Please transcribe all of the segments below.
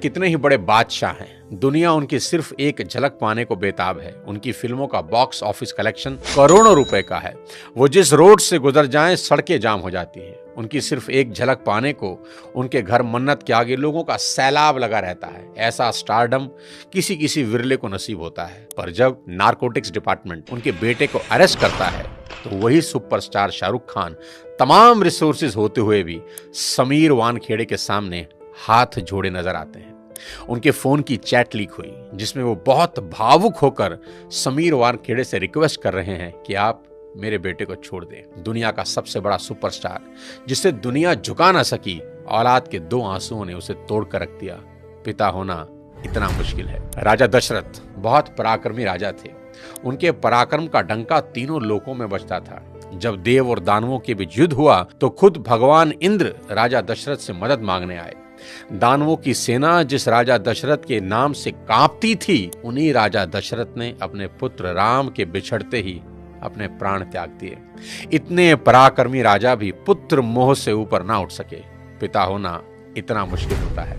कितने ही बड़े बादशाह हैं, दुनिया उनकी सिर्फ एक झलक पाने को बेताब है। उनकी फिल्मों का बॉक्स ऑफिस कलेक्शन करोड़ों रुपए का है। वो जिस रोड से गुजर जाएं सड़कें जाम हो जाती हैं। उनकी सिर्फ एक झलक पाने को उनके घर मन्नत के आगे लोगों का सैलाब लगा रहता है। ऐसा स्टारडम किसी किसी विरले को नसीब होता है। पर जब नारकोटिक्स डिपार्टमेंट उनके बेटे को अरेस्ट करता है तो वही सुपरस्टार शाहरुख खान तमाम रिसोर्सेज होते हुए भी समीर वानखेड़े के सामने हाथ जोड़े नजर आते हैं। उनके फोन की चैट लीक हुई जिसमें वो बहुत भावुक होकर समीर वानखेड़े से रिक्वेस्ट कर रहे हैं कि आप मेरे बेटे को छोड़ दें। दुनिया का सबसे बड़ा सुपरस्टार जिसे दुनिया झुका ना सकी, औलाद के 2 आंसुओं ने उसे तोड़ कर रख दिया। पिता होना इतना मुश्किल है। राजा दशरथ बहुत पराक्रमी राजा थे। उनके पराक्रम का डंका तीनों लोकों में बजता था। जब देव और दानवों के बीच युद्ध हुआ तो खुद भगवान इंद्र राजा दशरथ से मदद मांगने आए। दानवों की सेना जिस राजा दशरथ के नाम से कांपती थी, उन्हीं राजा दशरथ ने अपने पुत्र राम के बिछड़ते ही अपने प्राण त्याग दिए। इतने पराक्रमी राजा भी पुत्र मोह से ऊपर ना उठ सके। पिता होना इतना मुश्किल होता है।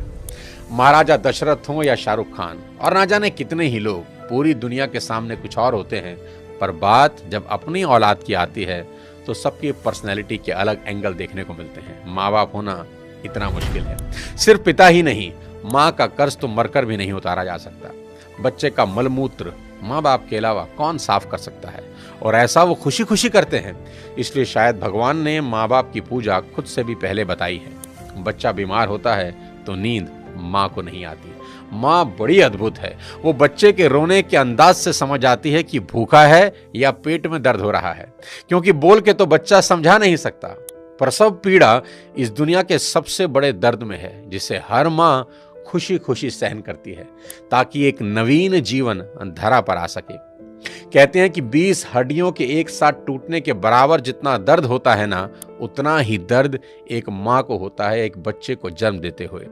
महाराजा दशरथ हो या शाहरुख खान और ना जाने कितने ही लोग, पूरी दुनिया के सामने कुछ और होते हैं, पर बात जब अपनी औलाद की आती है तो सबकी पर्सनैलिटी के अलग एंगल देखने को मिलते हैं। माँ बाप होना इतना मुश्किल है। सिर्फ पिता ही नहीं, माँ का कर्ज तो मरकर भी नहीं उतारा जा सकता। बच्चे का मलमूत्र माँ बाप के अलावा कौन साफ कर सकता है, और ऐसा वो खुशी खुशी करते हैं। इसलिए शायद भगवान ने माँ बाप की पूजा खुद से भी पहले बताई है। बच्चा बीमार होता है तो नींद माँ को नहीं आती। माँ बड़ी अद्भुत है। वो बच्चे के रोने के अंदाज से समझ आती है कि भूखा है या पेट में दर्द हो रहा है, क्योंकि बोल के तो बच्चा समझा नहीं सकता। प्रसव पीड़ा इस दुनिया के सबसे बड़े दर्द में है, जिसे हर माँ खुशी खुशी सहन करती है ताकि एक नवीन जीवन धरा पर आ सके। कहते हैं कि 20 हड्डियों के एक साथ टूटने के बराबर जितना दर्द होता है ना, उतना ही दर्द एक माँ को होता है एक बच्चे को जन्म देते हुए।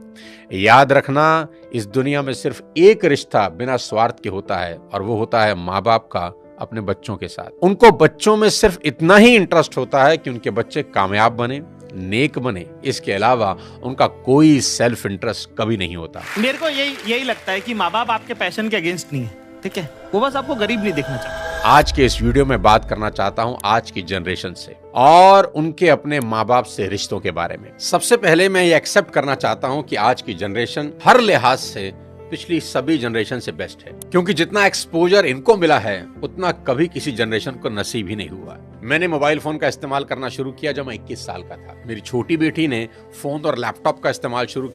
याद रखना, इस दुनिया में सिर्फ एक रिश्ता बिना स्वार्थ के होता है, और वो होता है माँ बाप का अपने बच्चों के साथ। उनको बच्चों में सिर्फ इतना ही इंटरेस्ट होता है कि उनके बच्चे कामयाब बने, नेक बने। इसके अलावा उनका कोई सेल्फ इंटरेस्ट कभी नहीं होता। मेरे को यही लगता है कि माँ बाप आपके पैशन के अगेंस्ट नहीं है, ठीक है? वो बस आपको गरीब नहीं देखना चाहते। आज के इस वीडियो में बात करना चाहता हूं आज की जनरेशन से और उनके अपने माँ बाप से रिश्तों के बारे में। सबसे पहले मैं ये एक्सेप्ट करना चाहता हूं कि आज की जनरेशन हर लिहाज से पिछली सभी जनरेशन से बेस्ट है, क्योंकि जितना एक्सपोजर इनको मिला है उतना कभी किसी जनरेशन को नसीब ही नहीं हुआ। मैंने मोबाइल फोन का इस्तेमाल करना शुरू किया जब मैं 21 साल का था। मेरी छोटी बेटी ने फोन और लैपटॉप का इस्तेमाल शुरू